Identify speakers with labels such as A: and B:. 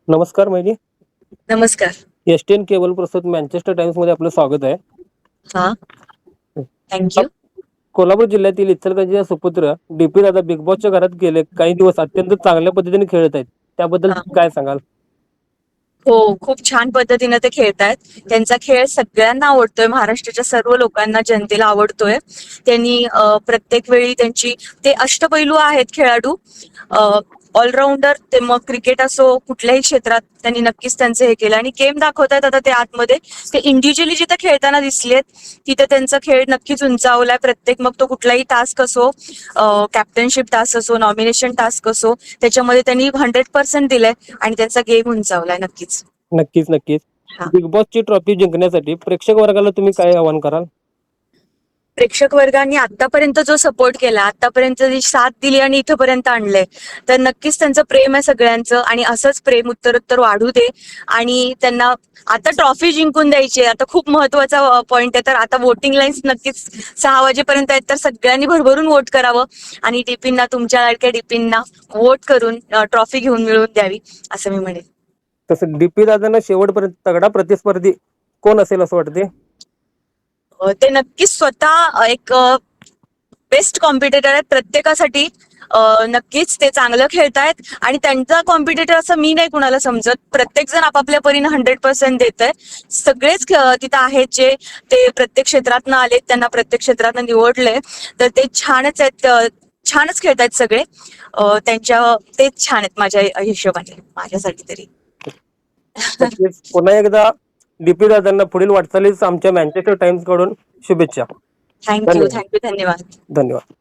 A: नमस्कार मैनी.
B: नमस्कार.
A: एसटीएन केबल प्रस्तुत मँचेस्टर टाइम्स मध्ये आपलं स्वागत आहे.
B: हां, थँक
A: कोल्हापूर जिल्ह्यातील इचलकरंजीचा सुपुत्र डीपी दादा बिग बॉसच्या घरात गेले काही दिवस अत्यंत चांगल्या पद्धतीने खेळत आहेत, त्याबद्दल
B: हां.
A: काय सांगाल?
B: हो, खूप छान पद्धतीनं ते खेळतायत. त्यांचा खेळ सगळ्यांना आवडतोय. महाराष्ट्राच्या सर्व लोकांना, जनतेला आवडतोय. त्यांनी प्रत्येक वेळी ते अष्टपैलू आहेत खेळाडू. ऑलराऊंडर, ते मग क्रिकेट असो, कुठल्याही क्षेत्रात त्यांनी नक्कीच त्यांचं हे केलं आणि गेम दाखवतायत आता ते आतमध्ये. ते इंडिव्हिज्युअली जिथे खेळताना दिसलेत, तिथे त्यांचा खेळ नक्कीच उंचावलाय. मग तो कुठलाही टास्क असो, कॅप्टनशिप टास्क असो, नॉमिनेशन टास्क असो, त्याच्यामध्ये त्यांनी 100% दिलंय आणि त्यांचा गेम उंचावलाय नक्कीच.
A: नक्कीच नक्कीच.
B: हा.
A: बिग बॉसची ट्रॉफी जिंकण्यासाठी प्रेक्षक वर्गाला तुम्ही काय आवाहन कराल?
B: प्रेक्षक वर्गाने आतापर्यंत जो सपोर्ट केला, आतापर्यंत जी साथ दिली आणि इथपर्यंत आणलंय, तर नक्कीच त्यांचं प्रेम आहे सगळ्यांचं आणि असंच प्रेम उत्तरोत्तर वाढू दे. आणि त्यांना आता ट्रॉफी जिंकून द्यायची आहे. आता खूप महत्वाचा पॉइंट आहे. तर आता वोटिंग लाईन्स नक्कीच 6 वाजेपर्यंत आहेत, तर सगळ्यांनी भरभरून वोट करावं आणि तुमच्या लाडक्या डीपींना वोट करून ट्रॉफी घेऊन मिळवून द्यावी, असं मी म्हणेन.
A: तसं डीपी दादांना शेवटपर्यंत तगडा प्रतिस्पर्धी कोण असेल असं वाटते?
B: ते नक्कीच स्वतः एक बेस्ट कॉम्पिटिटर आहेत प्रत्येकासाठी. नक्कीच ते चांगलं खेळतायत आणि त्यांचा कॉम्पिटिटर असं मी नाही कुणाला समजत. प्रत्येक जण आपापल्या परीनं 100% देत आहे. सगळेच तिथं आहेत जे ते प्रत्येक क्षेत्रातनं आलेत, त्यांना प्रत्येक क्षेत्रातनं निवडलंय, तर ते छानच आहेत. छानच खेळतायत सगळे. तेच छान आहेत माझ्या हिशोबाने, माझ्यासाठी तरी.
A: नक्कीच पुन्हा एकदा डीपी दादांना पुढील वाटचालीस आमच्या मँचेस्टर टाइम्स कडून शुभेच्छा.
B: थँक्यू
A: धन्यवाद.
B: धन्यवाद.
A: धन्यवाद.